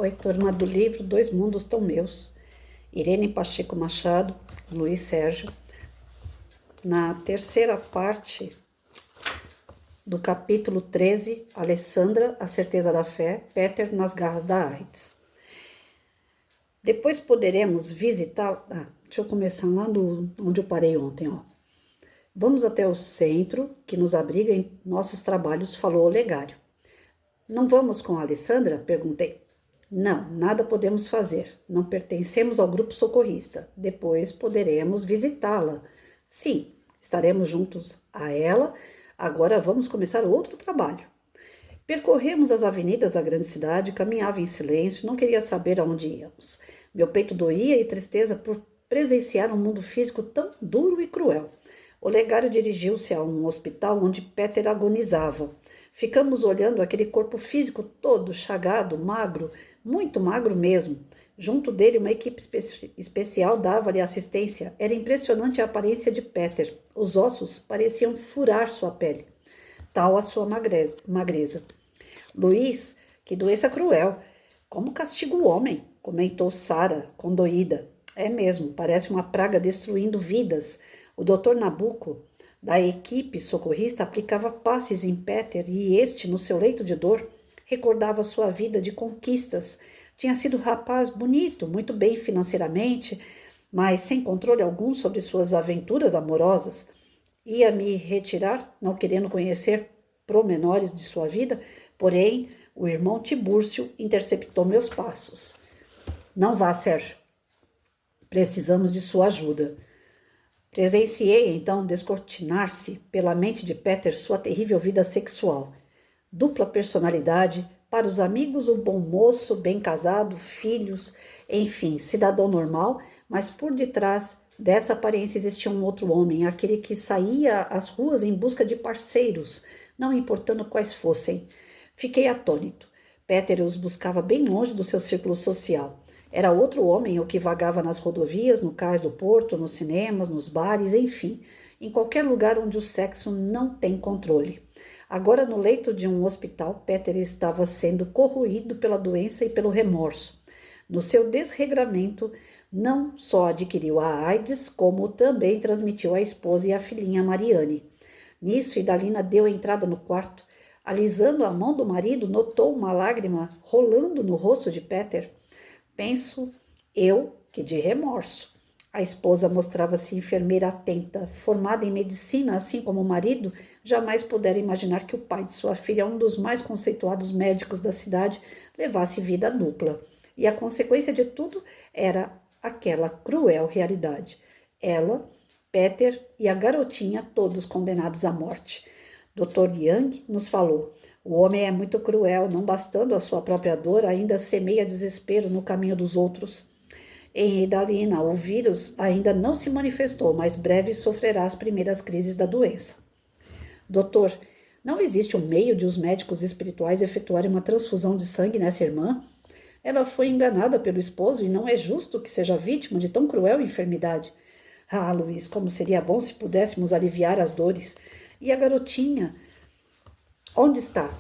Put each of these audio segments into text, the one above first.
Oi, turma do livro Dois Mundos Tão Meus. Irene Pacheco Machado, Luiz Sérgio. Na terceira parte do capítulo 13, Alessandra, a certeza da fé, Peter nas garras da AIDS. Depois poderemos visitar... deixa eu começar lá onde eu parei ontem, ó. Vamos até o centro, que nos abriga em nossos trabalhos, falou Olegário. Não vamos com a Alessandra? Perguntei. Não, nada podemos fazer. Não pertencemos ao grupo socorrista. Depois poderemos visitá-la. Sim, estaremos juntos a ela. Agora vamos começar outro trabalho. Percorremos as avenidas da grande cidade, caminhava em silêncio, não queria saber aonde íamos. Meu peito doía e tristeza por presenciar um mundo físico tão duro e cruel. Olegário dirigiu-se a um hospital onde Peter agonizava. Ficamos olhando aquele corpo físico todo chagado, magro, muito magro mesmo. Junto dele, uma equipe especial dava-lhe assistência. Era impressionante a aparência de Peter. Os ossos pareciam furar sua pele. Tal a sua magreza. Luiz, que doença cruel. Como castiga o homem, comentou Sara, condoída. É mesmo, parece uma praga destruindo vidas. O Dr. Nabuco, da equipe socorrista, aplicava passes em Peter e este, no seu leito de dor, recordava sua vida de conquistas. Tinha sido um rapaz bonito, muito bem financeiramente, mas sem controle algum sobre suas aventuras amorosas. Ia me retirar, não querendo conhecer promenores de sua vida, porém o irmão Tibúrcio interceptou meus passos. Não vá, Sérgio. Precisamos de sua ajuda. Presenciei, então, descortinar-se pela mente de Peter sua terrível vida sexual. Dupla personalidade, para os amigos o bom moço, bem casado, filhos, enfim, cidadão normal, mas por detrás dessa aparência existia um outro homem, aquele que saía às ruas em busca de parceiros, não importando quais fossem. Fiquei atônito. Peter os buscava bem longe do seu círculo social. Era outro homem o que vagava nas rodovias, no cais do porto, nos cinemas, nos bares, enfim, em qualquer lugar onde o sexo não tem controle. Agora, no leito de um hospital, Peter estava sendo corroído pela doença e pelo remorso. No seu desregramento, não só adquiriu a AIDS, como também transmitiu à esposa e à filhinha Mariane. Nisso, Idalina deu entrada no quarto. Alisando a mão do marido, notou uma lágrima rolando no rosto de Peter. Penso eu que de remorso. A esposa mostrava-se enfermeira atenta, formada em medicina, assim como o marido, jamais pudera imaginar que o pai de sua filha, um dos mais conceituados médicos da cidade, levasse vida dupla. E a consequência de tudo era aquela cruel realidade. Ela, Peter e a garotinha, todos condenados à morte. Dr. Young nos falou: o homem é muito cruel, não bastando a sua própria dor, ainda semeia desespero no caminho dos outros. Em Idalina, o vírus ainda não se manifestou, mas breve sofrerá as primeiras crises da doença. Doutor, não existe um meio de os médicos espirituais efetuarem uma transfusão de sangue nessa irmã? Ela foi enganada pelo esposo e não é justo que seja vítima de tão cruel enfermidade. Ah, Luiz, como seria bom se pudéssemos aliviar as dores. E a garotinha? Onde está?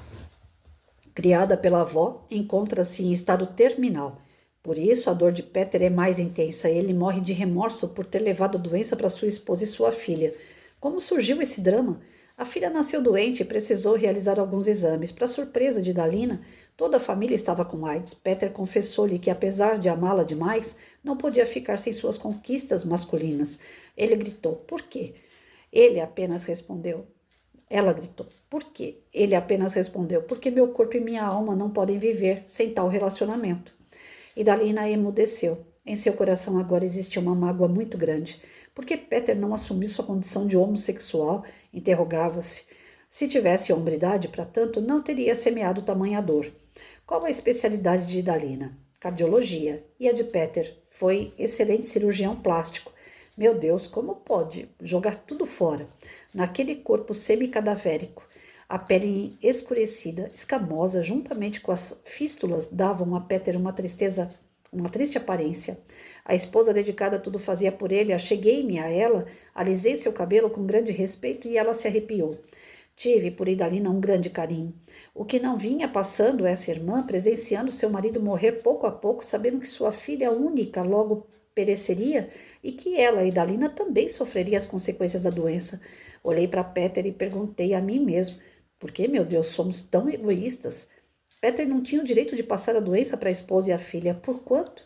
Criada pela avó, encontra-se em estado terminal. Por isso, a dor de Peter é mais intensa. Ele morre de remorso por ter levado a doença para sua esposa e sua filha. Como surgiu esse drama? A filha nasceu doente e precisou realizar alguns exames. Para surpresa de Dalina, toda a família estava com AIDS. Peter confessou-lhe que, apesar de amá-la demais, não podia ficar sem suas conquistas masculinas. Ele gritou: por quê? Ele apenas respondeu: Ela gritou: por quê? Ele apenas respondeu: porque meu corpo e minha alma não podem viver sem tal relacionamento. E Dalina emudeceu. Em seu coração agora existia uma mágoa muito grande. Por que Peter não assumiu sua condição de homossexual? Interrogava-se. Se tivesse hombridade para tanto, não teria semeado tamanha dor. Qual a especialidade de Dalina? Cardiologia. E a de Peter? Foi excelente cirurgião plástico. Meu Deus, como pode jogar tudo fora? Naquele corpo semicadavérico, a pele escurecida, escamosa, juntamente com as fístulas, davam a Peter uma triste aparência. A esposa dedicada a tudo fazia por ele. Acheguei-me a ela, alisei seu cabelo com grande respeito e ela se arrepiou. Tive por Idalina um grande carinho. O que não vinha passando essa irmã, presenciando seu marido morrer pouco a pouco, sabendo que sua filha única logo pereceria e que ela, Idalina, também sofreria as consequências da doença. Olhei para Peter e perguntei a mim mesmo: por que, meu Deus, somos tão egoístas? Peter não tinha o direito de passar a doença para a esposa e a filha. Por quanto?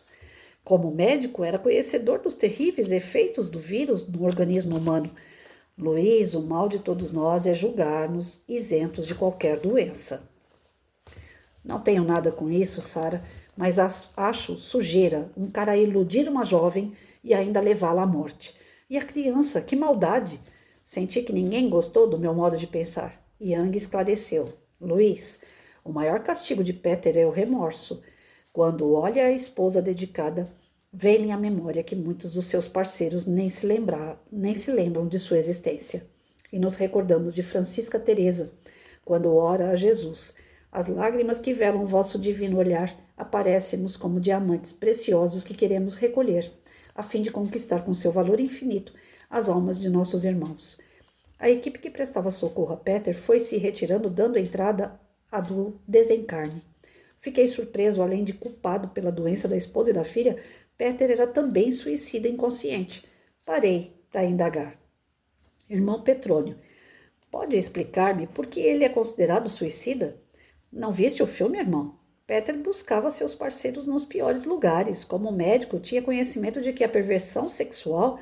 Como médico, era conhecedor dos terríveis efeitos do vírus no organismo humano. Luiz, o mal de todos nós é julgar-nos isentos de qualquer doença. Não tenho nada com isso, Sara, mas acho sujeira um cara iludir uma jovem e ainda levá-la à morte. E a criança, que maldade! Senti que ninguém gostou do meu modo de pensar. Yang esclareceu. Luiz, o maior castigo de Peter é o remorso. Quando olha a esposa dedicada, vem-lhe à memória que muitos dos seus parceiros nem se lembram de sua existência. E nos recordamos de Francisca Teresa, quando ora a Jesus. As lágrimas que velam vosso divino olhar aparecem-nos como diamantes preciosos que queremos recolher, a fim de conquistar com seu valor infinito as almas de nossos irmãos. A equipe que prestava socorro a Peter foi se retirando, dando entrada à do desencarne. Fiquei surpreso, além de culpado pela doença da esposa e da filha, Peter era também suicida inconsciente. Parei para indagar. Irmão Petrônio, pode explicar-me por que ele é considerado suicida? Não viste o filme, irmão? Peter buscava seus parceiros nos piores lugares. Como médico, tinha conhecimento de que a perversão sexual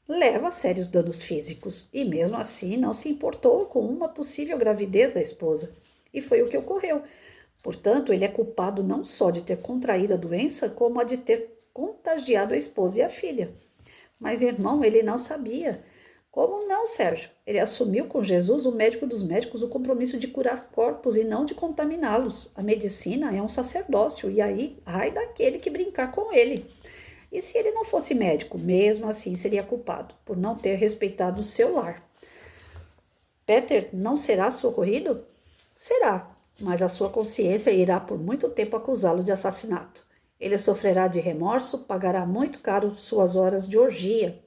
leva a sérios danos físicos e, mesmo assim, não se importou com uma possível gravidez da esposa. E foi o que ocorreu. Portanto, ele é culpado não só de ter contraído a doença, como a de ter contagiado a esposa e a filha. Mas, irmão, ele não sabia. Como não, Sérgio? Ele assumiu com Jesus, o médico dos médicos, o compromisso de curar corpos e não de contaminá-los. A medicina é um sacerdócio, e aí, ai daquele que brincar com ele. E se ele não fosse médico, mesmo assim seria culpado por não ter respeitado o seu lar. Peter não será socorrido? Será, mas a sua consciência irá por muito tempo acusá-lo de assassinato. Ele sofrerá de remorso, pagará muito caro suas horas de orgia.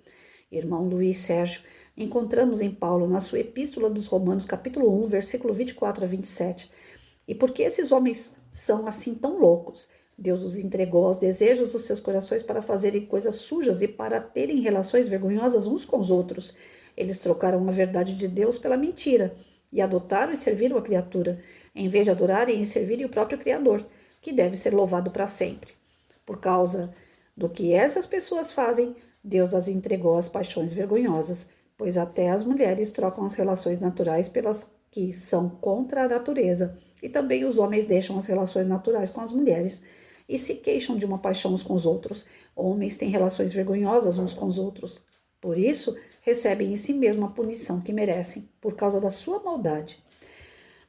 Irmão Luiz Sérgio, encontramos em Paulo, na sua Epístola dos Romanos, capítulo 1, versículo 24 a 27. E por que esses homens são assim tão loucos? Deus os entregou aos desejos dos seus corações para fazerem coisas sujas e para terem relações vergonhosas uns com os outros. Eles trocaram a verdade de Deus pela mentira e adotaram e serviram a criatura, em vez de adorarem e servirem o próprio Criador, que deve ser louvado para sempre. Por causa do que essas pessoas fazem, Deus as entregou às paixões vergonhosas, pois até as mulheres trocam as relações naturais pelas que são contra a natureza, e também os homens deixam as relações naturais com as mulheres e se queixam de uma paixão uns com os outros. Homens têm relações vergonhosas uns com os outros. Por isso, recebem em si mesmo a punição que merecem, por causa da sua maldade.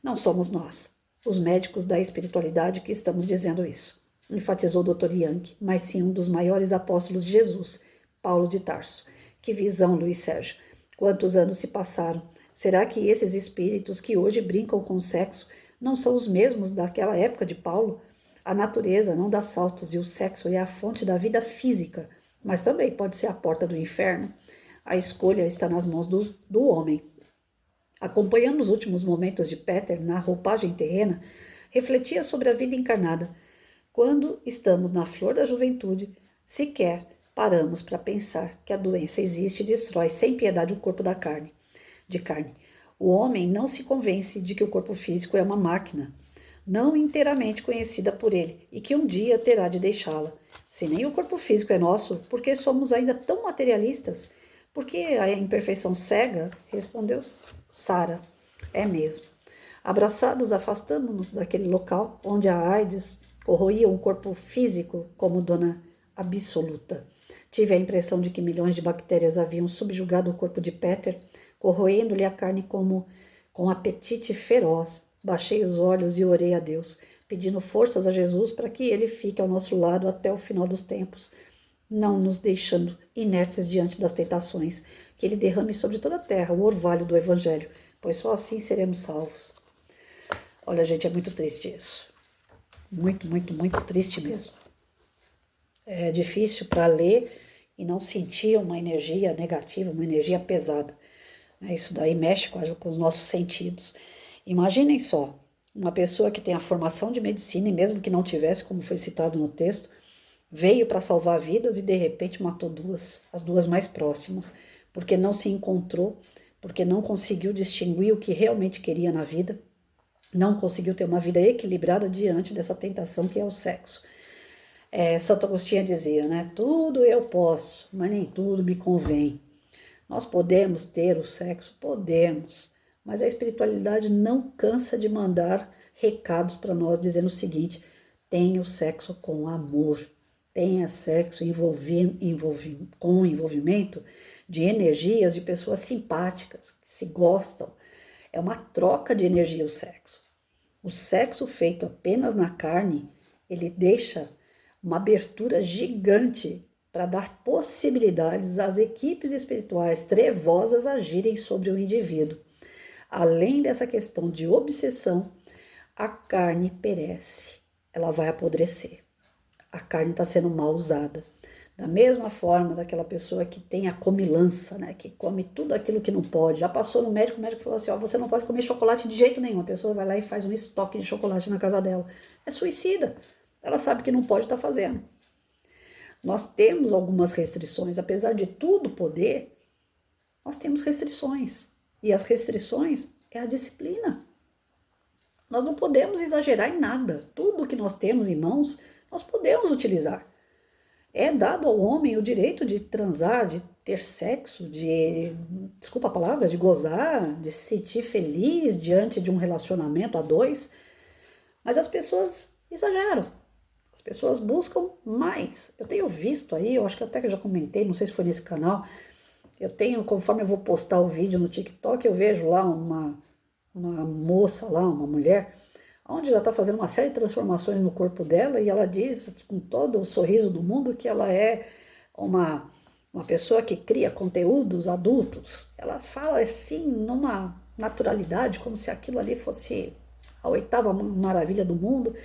Não somos nós, os médicos da espiritualidade, que estamos dizendo isso, enfatizou o Dr. Young, mas sim um dos maiores apóstolos de Jesus, Paulo de Tarso. Que visão, Luiz Sérgio! Quantos anos se passaram? Será que esses espíritos que hoje brincam com o sexo não são os mesmos daquela época de Paulo? A natureza não dá saltos e o sexo é a fonte da vida física, mas também pode ser a porta do inferno. A escolha está nas mãos do homem. Acompanhando os últimos momentos de Peter na roupagem terrena, refletia sobre a vida encarnada. Quando estamos na flor da juventude, sequer paramos para pensar que a doença existe e destrói sem piedade o corpo de carne. O homem não se convence de que o corpo físico é uma máquina, não inteiramente conhecida por ele, e que um dia terá de deixá-la. Se nem o corpo físico é nosso, por que somos ainda tão materialistas? Por que a imperfeição cega? Respondeu Sara. É mesmo. Abraçados, afastamo-nos daquele local onde a AIDS corroía um corpo físico como dona absoluta. Tive a impressão de que milhões de bactérias haviam subjugado o corpo de Peter, corroendo-lhe a carne com apetite feroz. Baixei os olhos e orei a Deus, pedindo forças a Jesus para que ele fique ao nosso lado até o final dos tempos, não nos deixando inertes diante das tentações, que ele derrame sobre toda a terra o orvalho do Evangelho, pois só assim seremos salvos. Olha, gente, é muito triste isso. Muito, muito, muito triste mesmo. É difícil para ler e não sentir uma energia negativa, uma energia pesada. né? Isso daí mexe com os nossos sentidos. Imaginem só, uma pessoa que tem a formação de medicina, e mesmo que não tivesse, como foi citado no texto, veio para salvar vidas e de repente matou duas, as duas mais próximas, porque não se encontrou, porque não conseguiu distinguir o que realmente queria na vida, não conseguiu ter uma vida equilibrada diante dessa tentação que é o sexo. Santo Agostinho dizia, né? Tudo eu posso, mas nem tudo me convém. Nós podemos ter o sexo? Podemos, mas a espiritualidade não cansa de mandar recados para nós dizendo o seguinte: tenha o sexo com amor, tenha sexo com envolvimento de energias de pessoas simpáticas, que se gostam. É uma troca de energia o sexo. O sexo feito apenas na carne, ele deixa uma abertura gigante para dar possibilidades às equipes espirituais trevosas agirem sobre o indivíduo. Além dessa questão de obsessão, a carne perece, ela vai apodrecer. A carne está sendo mal usada. Da mesma forma daquela pessoa que tem a comilança, né, que come tudo aquilo que não pode. Já passou no médico, o médico falou assim, ó, você não pode comer chocolate de jeito nenhum. A pessoa vai lá e faz um estoque de chocolate na casa dela. É suicida. Ela sabe que não pode estar fazendo. Nós temos algumas restrições, apesar de tudo poder, nós temos restrições. E as restrições é a disciplina. Nós não podemos exagerar em nada. Tudo que nós temos em mãos, nós podemos utilizar. É dado ao homem o direito de transar, de ter sexo, desculpa a palavra, de gozar, de se sentir feliz diante de um relacionamento a dois. Mas as pessoas exageram. As pessoas buscam mais. Eu tenho visto aí, eu acho que até que eu já comentei, não sei se foi nesse canal, eu tenho, conforme eu vou postar o vídeo no TikTok, eu vejo lá uma moça lá, uma mulher, onde ela está fazendo uma série de transformações no corpo dela e ela diz com todo o sorriso do mundo que ela é uma pessoa que cria conteúdos adultos. Ela fala assim, numa naturalidade, como se aquilo ali fosse a oitava maravilha do mundo.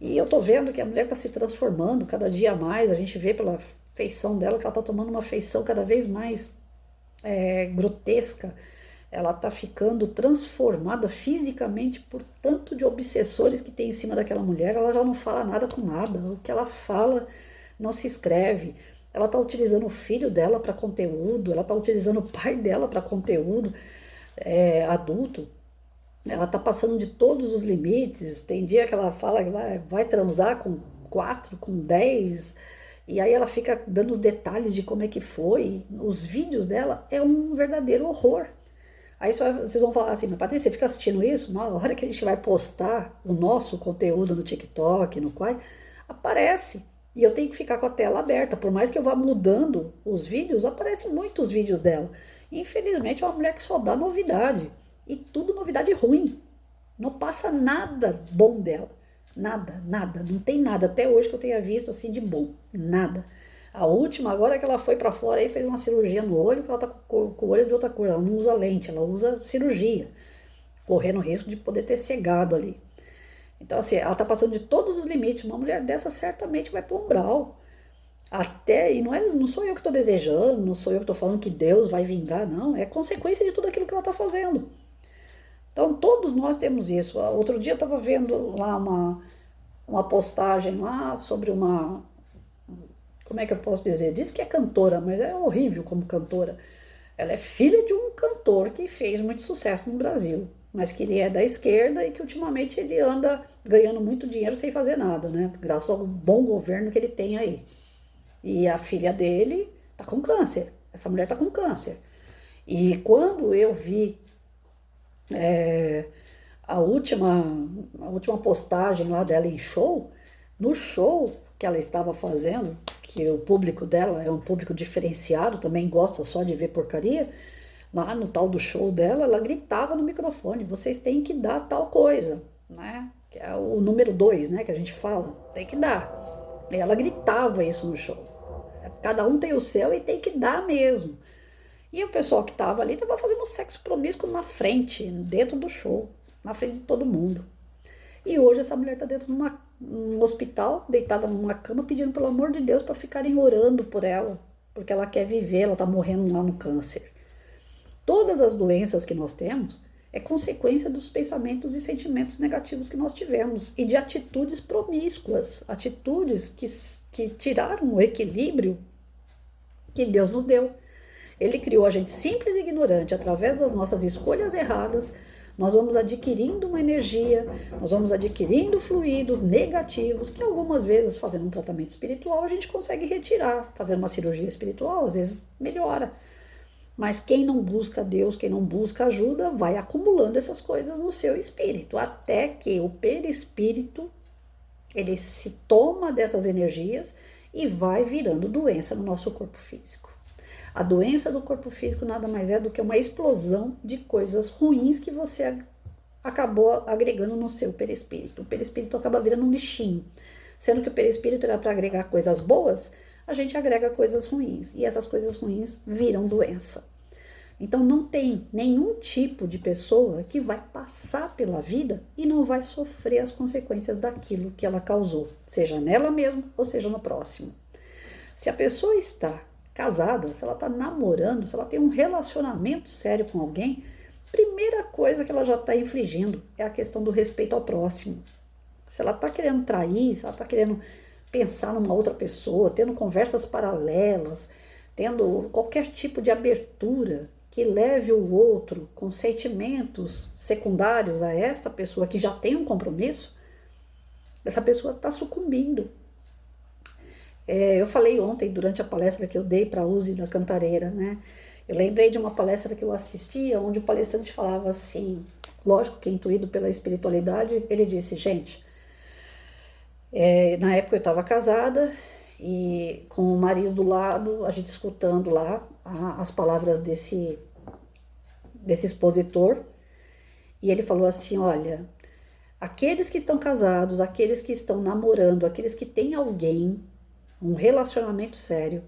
E eu tô vendo que a mulher está se transformando cada dia mais, a gente vê pela feição dela que ela está tomando uma feição cada vez mais grotesca. Ela está ficando transformada fisicamente por tanto de obsessores que tem em cima daquela mulher. Ela já não fala nada com nada, o que ela fala não se escreve. Ela está utilizando o filho dela para conteúdo, ela está utilizando o pai dela para conteúdo adulto. Ela tá passando de todos os limites. Tem dia que ela fala que vai transar com 4, com 10, e aí ela fica dando os detalhes de como é que foi. Os vídeos dela é um verdadeiro horror. Aí vocês vão falar assim, mas Patrícia, você fica assistindo isso? Na hora que a gente vai postar o nosso conteúdo no TikTok, no Quai, aparece. E eu tenho que ficar com a tela aberta. Por mais que eu vá mudando os vídeos, aparecem muitos vídeos dela. Infelizmente é uma mulher que só dá novidade. E tudo novidade ruim. Não passa nada bom dela. Nada, nada. Não tem nada até hoje que eu tenha visto assim de bom. Nada. A última agora é que ela foi pra fora e fez uma cirurgia no olho, que ela tá com o olho de outra cor. Ela não usa lente, ela usa cirurgia. Correndo o risco de poder ter cegado ali. Então assim, ela tá passando de todos os limites. Uma mulher dessa certamente vai pro umbral. Até, e não sou eu que estou desejando, não sou eu que estou falando que Deus vai vingar, não. É consequência de tudo aquilo que ela está fazendo. Então, todos nós temos isso. Outro dia eu estava vendo lá uma postagem lá sobre como é que eu posso dizer? Diz que é cantora, mas é horrível como cantora. Ela é filha de um cantor que fez muito sucesso no Brasil, mas que ele é da esquerda e que ultimamente ele anda ganhando muito dinheiro sem fazer nada, né? Graças ao bom governo que ele tem aí. E a filha dele tá com câncer. Essa mulher tá com câncer. E quando eu vi a última postagem lá dela em show, no show que ela estava fazendo, que o público dela é um público diferenciado, também gosta só de ver porcaria, lá no tal do show dela, ela gritava no microfone, vocês têm que dar tal coisa, né? Que é o número 2, né, que a gente fala, tem que dar. E ela gritava isso no show. Cada um tem o seu e tem que dar mesmo. E o pessoal que estava ali estava fazendo sexo promíscuo na frente, dentro do show, na frente de todo mundo. E hoje essa mulher está dentro de um hospital, deitada numa cama, pedindo pelo amor de Deus para ficarem orando por ela, porque ela quer viver, ela está morrendo lá no câncer. Todas as doenças que nós temos é consequência dos pensamentos e sentimentos negativos que nós tivemos e de atitudes promíscuas, atitudes que tiraram o equilíbrio que Deus nos deu. Ele criou a gente simples e ignorante através das nossas escolhas erradas. Nós vamos adquirindo uma energia, nós vamos adquirindo fluidos negativos que algumas vezes, fazendo um tratamento espiritual, a gente consegue retirar. Fazendo uma cirurgia espiritual, às vezes melhora. Mas quem não busca Deus, quem não busca ajuda, vai acumulando essas coisas no seu espírito, até que o perispírito, ele se toma dessas energias e vai virando doença no nosso corpo físico. A doença do corpo físico nada mais é do que uma explosão de coisas ruins que você acabou agregando no seu perispírito. O perispírito acaba virando um lixinho. Sendo que o perispírito era para agregar coisas boas, a gente agrega coisas ruins. E essas coisas ruins viram doença. Então não tem nenhum tipo de pessoa que vai passar pela vida e não vai sofrer as consequências daquilo que ela causou, seja nela mesma ou seja no próximo. Se a pessoa está casada, se ela está namorando, se ela tem um relacionamento sério com alguém, primeira coisa que ela já está infligindo é a questão do respeito ao próximo. Se ela está querendo trair, se ela está querendo pensar numa outra pessoa, tendo conversas paralelas, tendo qualquer tipo de abertura que leve o outro com sentimentos secundários a esta pessoa que já tem um compromisso, essa pessoa está sucumbindo. Eu falei ontem, durante a palestra que eu dei para a Uzi da Cantareira, né? Eu lembrei de uma palestra que eu assistia, onde o palestrante falava assim, lógico que intuído pela espiritualidade, ele disse, gente, na época eu estava casada e com o marido do lado, a gente escutando lá as palavras desse expositor, e ele falou assim, olha, aqueles que estão casados, aqueles que estão namorando, aqueles que têm alguém, um relacionamento sério,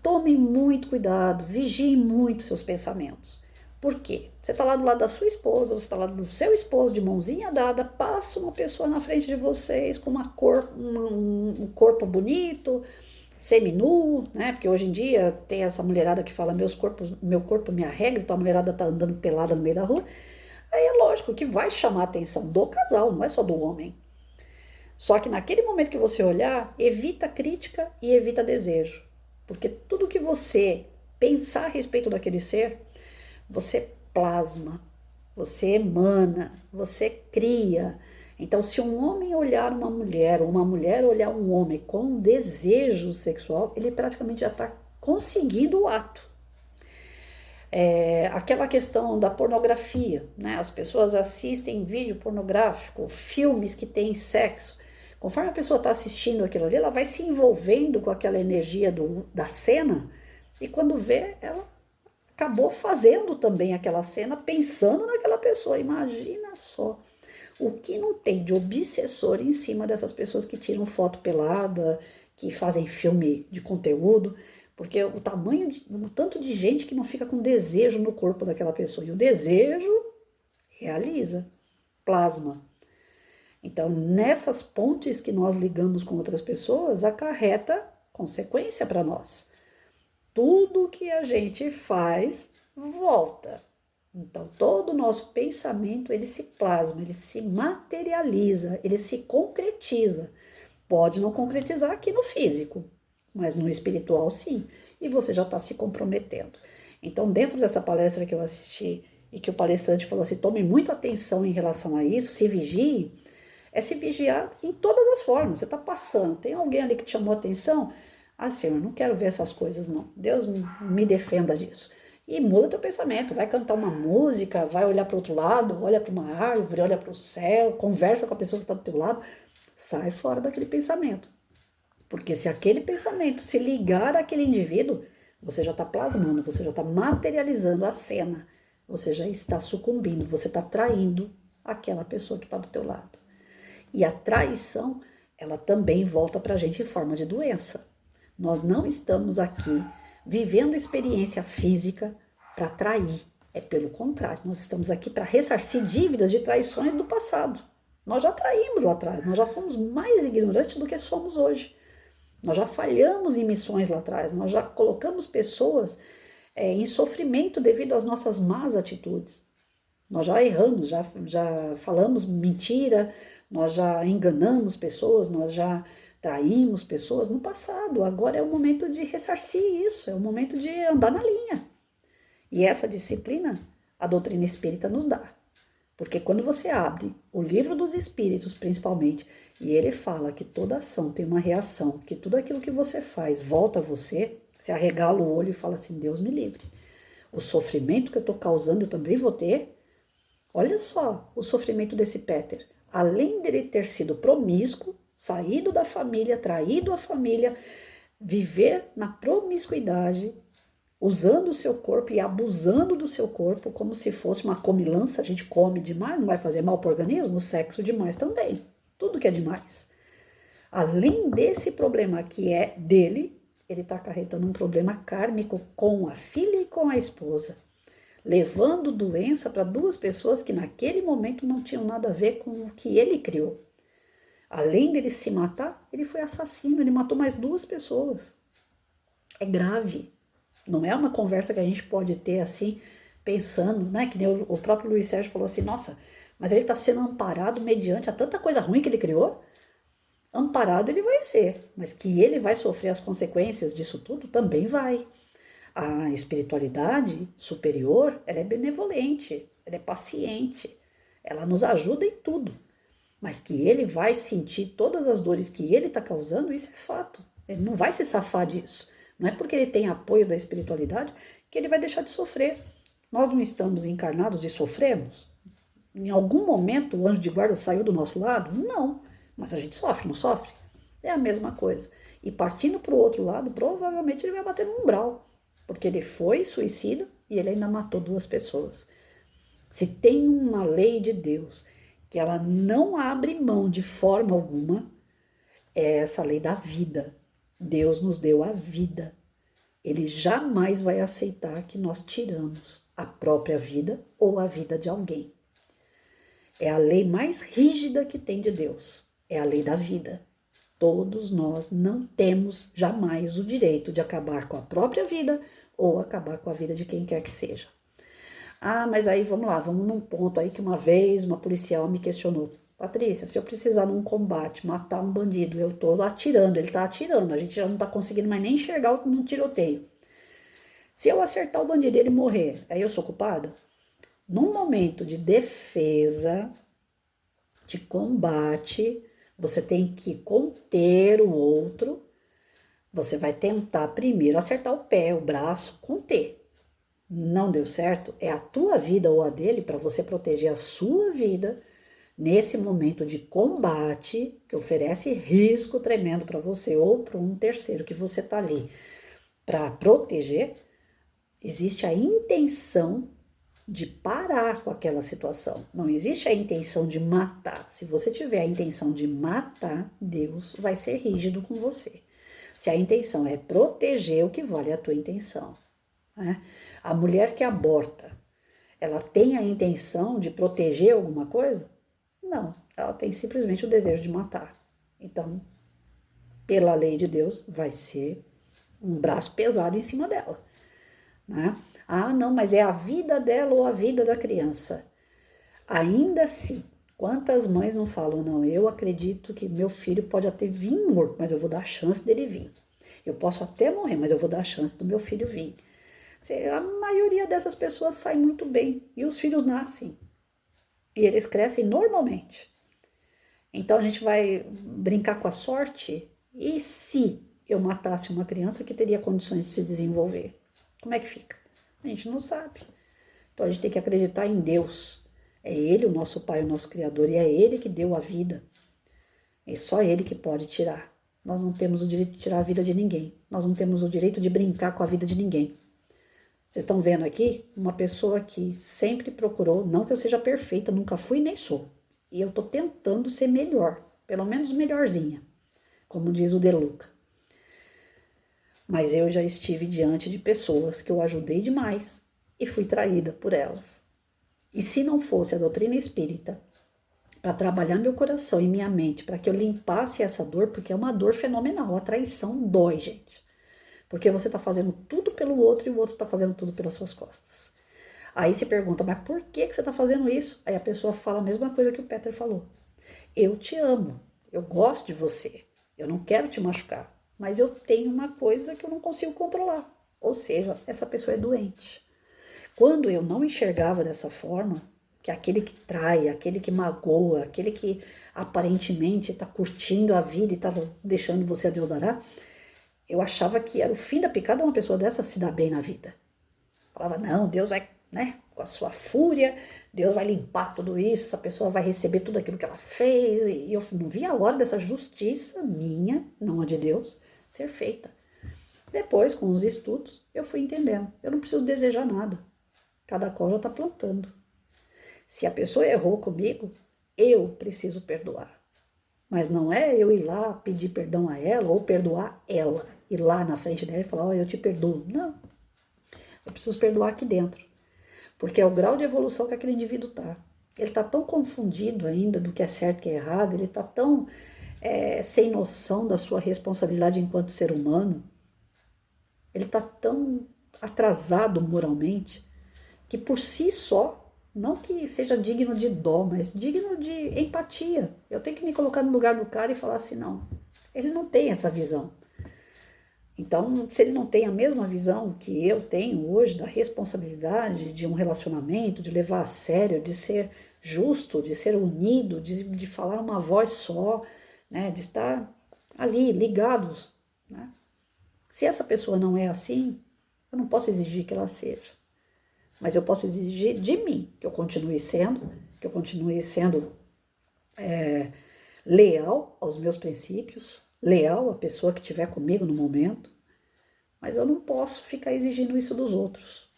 tomem muito cuidado, vigiem muito seus pensamentos. Por quê? Você está lá do lado da sua esposa, você está lá do seu esposo, de mãozinha dada, passa uma pessoa na frente de vocês com um corpo bonito, seminu, né? Porque hoje em dia tem essa mulherada que fala meu corpo, minha regra, então a mulherada tá andando pelada no meio da rua. Aí é lógico que vai chamar a atenção do casal, não é só do homem. Só que naquele momento que você olhar, evita crítica e evita desejo. Porque tudo que você pensar a respeito daquele ser, você plasma, você emana, você cria. Então, se um homem olhar uma mulher, ou uma mulher olhar um homem com desejo sexual, ele praticamente já está conseguindo o ato. Aquela questão da pornografia, né? As pessoas assistem vídeo pornográfico, filmes que têm sexo. Conforme a pessoa está assistindo aquilo ali, ela vai se envolvendo com aquela energia da cena e quando vê, ela acabou fazendo também aquela cena, pensando naquela pessoa. Imagina só o que não tem de obsessor em cima dessas pessoas que tiram foto pelada, que fazem filme de conteúdo, porque o tanto de gente que não fica com desejo no corpo daquela pessoa. E o desejo realiza, plasma. Então, nessas pontes que nós ligamos com outras pessoas, acarreta consequência para nós. Tudo que a gente faz, volta. Então, todo o nosso pensamento, ele se plasma, ele se materializa, ele se concretiza. Pode não concretizar aqui no físico, mas no espiritual, sim. E você já está se comprometendo. Então, dentro dessa palestra que eu assisti, e que o palestrante falou assim, tome muita atenção em relação a isso, se vigie, é se vigiar em todas as formas. Você está passando, tem alguém ali que te chamou a atenção? Ah, Senhor, não quero ver essas coisas, não. Deus me defenda disso. E muda teu pensamento, vai cantar uma música, vai olhar para o outro lado, olha para uma árvore, olha para o céu, conversa com a pessoa que está do teu lado, sai fora daquele pensamento. Porque se aquele pensamento se ligar àquele indivíduo, você já está plasmando, você já está materializando a cena, você já está sucumbindo, você está traindo aquela pessoa que está do teu lado. E a traição, ela também volta para a gente em forma de doença. Nós não estamos aqui vivendo experiência física para trair. É pelo contrário, nós estamos aqui para ressarcir dívidas de traições do passado. Nós já traímos lá atrás, nós já fomos mais ignorantes do que somos hoje. Nós já falhamos em missões lá atrás, nós já colocamos pessoas em sofrimento devido às nossas más atitudes. Nós já erramos, já falamos mentira, nós já enganamos pessoas, nós já traímos pessoas no passado. Agora é o momento de ressarcir isso, é o momento de andar na linha. E essa disciplina a doutrina espírita nos dá. Porque quando você abre o livro dos espíritos, principalmente, e ele fala que toda ação tem uma reação, que tudo aquilo que você faz volta a você, você arregala o olho e fala assim, Deus me livre. O sofrimento que eu estou causando eu também vou ter. Olha só o sofrimento desse Peter. Além dele ter sido promíscuo, saído da família, traído a família, viver na promiscuidade, usando o seu corpo e abusando do seu corpo como se fosse uma comilança, a gente come demais, não vai fazer mal para o organismo, o sexo demais também, tudo que é demais. Além desse problema que é dele, ele está acarretando um problema kármico com a filha e com a esposa, levando doença para duas pessoas que naquele momento não tinham nada a ver com o que ele criou. Além dele se matar, ele foi assassino, ele matou mais duas pessoas. É grave. Não é uma conversa que a gente pode ter assim, pensando, né? Que nem o próprio Luiz Sérgio falou assim, nossa, mas ele está sendo amparado mediante a tanta coisa ruim que ele criou. Amparado ele vai ser, mas que ele vai sofrer as consequências disso tudo, também vai. A espiritualidade superior, ela é benevolente, ela é paciente, ela nos ajuda em tudo. Mas que ele vai sentir todas as dores que ele está causando, isso é fato. Ele não vai se safar disso. Não é porque ele tem apoio da espiritualidade que ele vai deixar de sofrer. Nós não estamos encarnados e sofremos? Em algum momento o anjo de guarda saiu do nosso lado? Não. Mas a gente sofre, não sofre? É a mesma coisa. E partindo para o outro lado, provavelmente ele vai bater no umbral. Porque ele foi suicida e ele ainda matou duas pessoas. Se tem uma lei de Deus que ela não abre mão de forma alguma, é essa lei da vida. Deus nos deu a vida. Ele jamais vai aceitar que nós tiramos a própria vida ou a vida de alguém. É a lei mais rígida que tem de Deus. É a lei da vida. Todos nós não temos jamais o direito de acabar com a própria vida ou acabar com a vida de quem quer que seja. Ah, mas aí vamos lá, vamos num ponto aí que uma vez uma policial me questionou. Patrícia, se eu precisar num combate matar um bandido, eu tô atirando, ele tá atirando, a gente já não tá conseguindo mais nem enxergar num tiroteio. Se eu acertar o bandido e ele morrer, aí eu sou culpada? Num momento de defesa, de combate, você tem que conter o outro, você vai tentar primeiro acertar o pé, o braço, conter. Não deu certo, é a tua vida ou a dele para você proteger a sua vida nesse momento de combate que oferece risco tremendo para você ou para um terceiro que você está ali para proteger. Existe a intenção de parar com aquela situação. Não existe a intenção de matar. Se você tiver a intenção de matar, Deus vai ser rígido com você. Se a intenção é proteger, o que vale é a tua intenção. Né? A mulher que aborta, ela tem a intenção de proteger alguma coisa? Não, ela tem simplesmente o desejo de matar. Então, pela lei de Deus, vai ser um braço pesado em cima dela. Né? Ah, não, mas é a vida dela ou a vida da criança. Ainda assim, quantas mães não falam, não, eu acredito que meu filho pode até vir morto, mas eu vou dar a chance dele vir. Eu posso até morrer, mas eu vou dar a chance do meu filho vir. A maioria dessas pessoas sai muito bem e os filhos nascem. E eles crescem normalmente. Então a gente vai brincar com a sorte? E se eu matasse uma criança que teria condições de se desenvolver? Como é que fica? A gente não sabe. Então a gente tem que acreditar em Deus. É Ele o nosso Pai, o nosso Criador, e é Ele que deu a vida. É só Ele que pode tirar. Nós não temos o direito de tirar a vida de ninguém. Nós não temos o direito de brincar com a vida de ninguém. Vocês estão vendo aqui uma pessoa que sempre procurou, não que eu seja perfeita, nunca fui nem sou. E eu tô tentando ser melhor, pelo menos melhorzinha, como diz o De Luca. Mas eu já estive diante de pessoas que eu ajudei demais e fui traída por elas. E se não fosse a doutrina espírita, para trabalhar meu coração e minha mente, para que eu limpasse essa dor, porque é uma dor fenomenal, a traição dói, gente. Porque você está fazendo tudo pelo outro e o outro está fazendo tudo pelas suas costas. Aí se pergunta, mas por que você está fazendo isso? Aí a pessoa fala a mesma coisa que o Peter falou. Eu te amo, eu gosto de você, eu não quero te machucar, mas eu tenho uma coisa que eu não consigo controlar. Ou seja, essa pessoa é doente. Quando eu não enxergava dessa forma, que aquele que trai, aquele que magoa, aquele que aparentemente está curtindo a vida e está deixando você a Deus dará, eu achava que era o fim da picada uma pessoa dessa se dar bem na vida. Falava, não, Deus vai, né, com a sua fúria, Deus vai limpar tudo isso, essa pessoa vai receber tudo aquilo que ela fez, e eu não via a hora dessa justiça minha, não a de Deus, ser feita. Depois, com os estudos, eu fui entendendo, eu não preciso desejar nada, cada qual já está plantando. Se a pessoa errou comigo, eu preciso perdoar. Mas não é eu ir lá pedir perdão a ela ou perdoar ela, ir lá na frente dela e falar, eu te perdoo. Não, eu preciso perdoar aqui dentro. Porque é o grau de evolução que aquele indivíduo está. Ele está tão confundido ainda do que é certo e que é errado, ele está tão sem noção da sua responsabilidade enquanto ser humano, ele está tão atrasado moralmente, que por si só, não que seja digno de dó, mas digno de empatia. Eu tenho que me colocar no lugar do cara e falar assim, não, ele não tem essa visão. Então, se ele não tem a mesma visão que eu tenho hoje da responsabilidade de um relacionamento, de levar a sério, de ser justo, de ser unido, de falar uma voz só, né, de estar ali ligados, né? Se essa pessoa não é assim, eu não posso exigir que ela seja. Mas eu posso exigir de mim que eu continue sendo leal aos meus princípios, leal à pessoa que estiver comigo no momento, mas eu não posso ficar exigindo isso dos outros.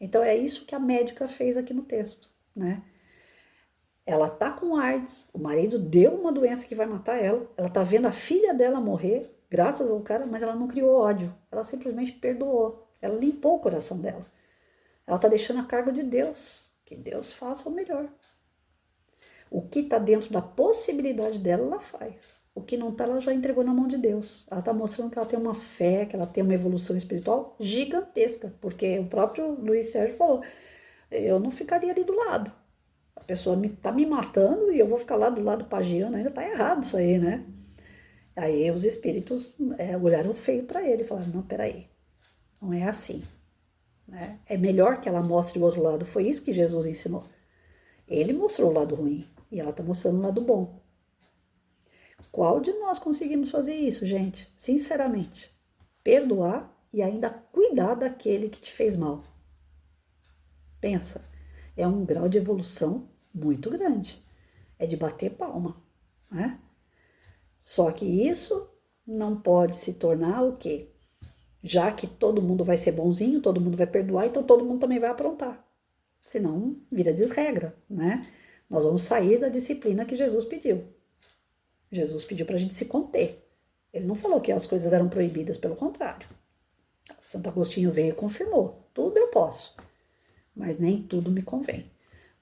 Então é isso que a médica fez aqui no texto, né? Ela tá com AIDS, o marido deu uma doença que vai matar ela tá vendo a filha dela morrer, graças ao cara, mas ela não criou ódio, ela simplesmente perdoou, ela limpou o coração dela. Ela tá deixando a cargo de Deus, que Deus faça o melhor. O que está dentro da possibilidade dela, ela faz. O que não está, ela já entregou na mão de Deus. Ela está mostrando que ela tem uma fé, que ela tem uma evolução espiritual gigantesca. Porque o próprio Luiz Sérgio falou, eu não ficaria ali do lado. A pessoa está me matando e eu vou ficar lá do lado pagiando, ainda está errado isso aí, né? Aí os espíritos olharam feio para ele e falaram, não, peraí, não é assim. Né? É melhor que ela mostre o outro lado. Foi isso que Jesus ensinou. Ele mostrou o lado ruim e ela está mostrando o lado bom. Qual de nós conseguimos fazer isso, gente? Sinceramente, perdoar e ainda cuidar daquele que te fez mal. Pensa, é um grau de evolução muito grande. É de bater palma, né? Só que isso não pode se tornar o quê? Já que todo mundo vai ser bonzinho, todo mundo vai perdoar, então todo mundo também vai aprontar. Senão vira desregra, né? Nós vamos sair da disciplina que Jesus pediu. Jesus pediu para a gente se conter. Ele não falou que as coisas eram proibidas, pelo contrário. Santo Agostinho veio e confirmou. Tudo eu posso, mas nem tudo me convém.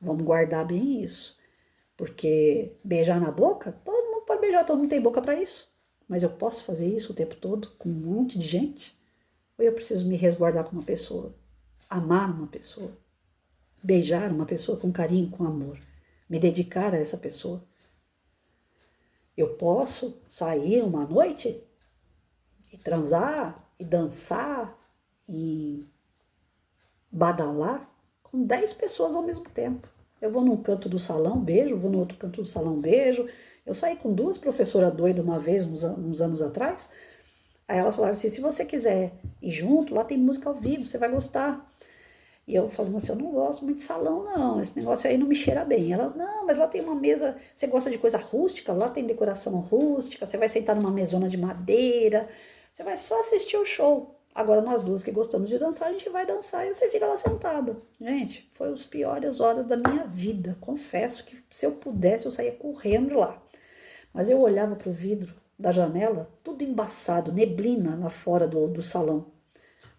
Vamos guardar bem isso. Porque beijar na boca, todo mundo pode beijar, todo mundo tem boca para isso. Mas eu posso fazer isso o tempo todo com um monte de gente? Ou eu preciso me resguardar com uma pessoa? Amar uma pessoa? Beijar uma pessoa com carinho, com amor? Me dedicar a essa pessoa? Eu posso sair uma noite e transar, e dançar, e badalar com 10 pessoas ao mesmo tempo. Eu vou num canto do salão, beijo, vou no outro canto do salão, beijo. Eu saí com 2 professoras doidas uma vez, uns anos atrás. Aí elas falaram assim, se você quiser ir junto, lá tem música ao vivo, você vai gostar. E eu falando assim, eu não gosto muito de salão, não, esse negócio aí não me cheira bem. Elas, não, mas lá tem uma mesa, você gosta de coisa rústica? Lá tem decoração rústica, você vai sentar numa mesona de madeira, você vai só assistir o show. Agora nós duas que gostamos de dançar, a gente vai dançar e você fica lá sentada. Gente, foi as piores horas da minha vida. Confesso que se eu pudesse, eu saía correndo de lá. Mas eu olhava para o vidro da janela, tudo embaçado, neblina lá fora do salão.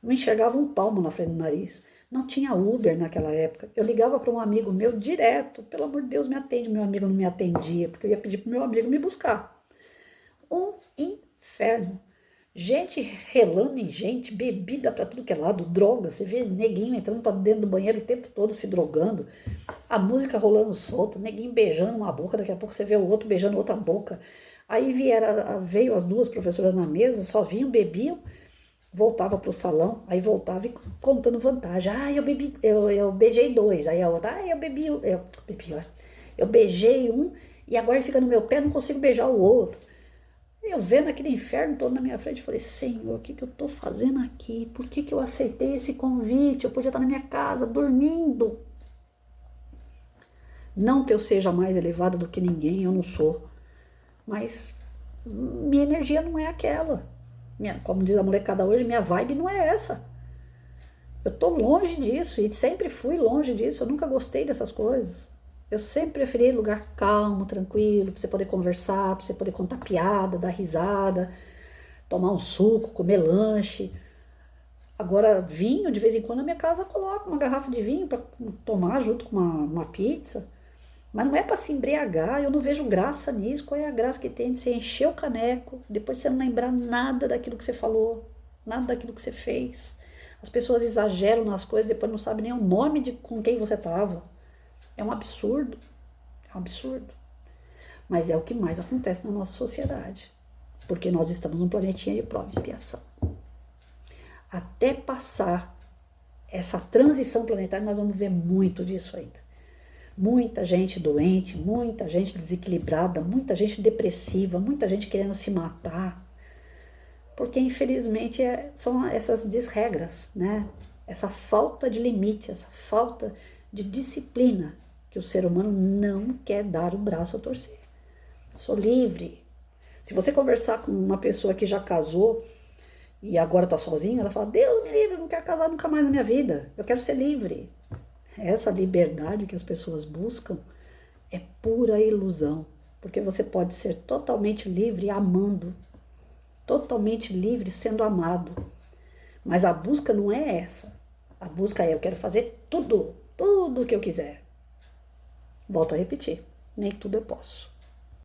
Não enxergava um palmo na frente do nariz. Não tinha Uber naquela época. Eu ligava para um amigo meu direto. Pelo amor de Deus, me atende. Meu amigo não me atendia, porque eu ia pedir para o meu amigo me buscar. Um inferno. Gente relando em gente, bebida pra tudo que é lado, droga. Você vê neguinho entrando pra dentro do banheiro o tempo todo se drogando. A música rolando solta, neguinho beijando uma boca, daqui a pouco você vê o outro beijando outra boca. Aí veio as duas professoras na mesa, só vinham, bebiam, voltava pro salão, aí voltava e contando vantagem. Ah, eu beijei dois. Aí a outra, eu beijei um e agora ele fica no meu pé, não consigo beijar o outro. Eu vendo aquele inferno todo na minha frente, falei, Senhor, o que eu tô fazendo aqui? Por que eu aceitei esse convite? Eu podia estar na minha casa, dormindo. Não que eu seja mais elevada do que ninguém, eu não sou. Mas minha energia não é aquela. Como diz a molecada hoje, minha vibe não é essa. Eu tô longe disso e sempre fui longe disso. Eu nunca gostei dessas coisas. Eu sempre preferi lugar calmo, tranquilo, pra você poder conversar, pra você poder contar piada, dar risada, tomar um suco, comer lanche. Agora, vinho, de vez em quando, na minha casa coloco uma garrafa de vinho pra tomar junto com uma pizza. Mas não é para se embriagar, eu não vejo graça nisso. Qual é a graça que tem de você encher o caneco, depois você não lembrar nada daquilo que você falou, nada daquilo que você fez? As pessoas exageram nas coisas, depois não sabem nem o nome de com quem você estava. É um absurdo, é um absurdo. Mas é o que mais acontece na nossa sociedade, porque nós estamos num planetinha de prova e expiação. Até passar essa transição planetária, nós vamos ver muito disso ainda. Muita gente doente, muita gente desequilibrada, muita gente depressiva, muita gente querendo se matar. Porque, infelizmente, são essas desregras, né? Essa falta de limite, essa falta de disciplina que o ser humano não quer dar o braço a torcer. Sou livre. Se você conversar com uma pessoa que já casou e agora está sozinha, ela fala, Deus me livre, eu não quero casar nunca mais na minha vida. Eu quero ser livre. Essa liberdade que as pessoas buscam é pura ilusão, porque você pode ser totalmente livre amando, totalmente livre sendo amado, mas a busca não é essa. A busca é eu quero fazer tudo, tudo o que eu quiser. Volto a repetir, nem tudo eu posso.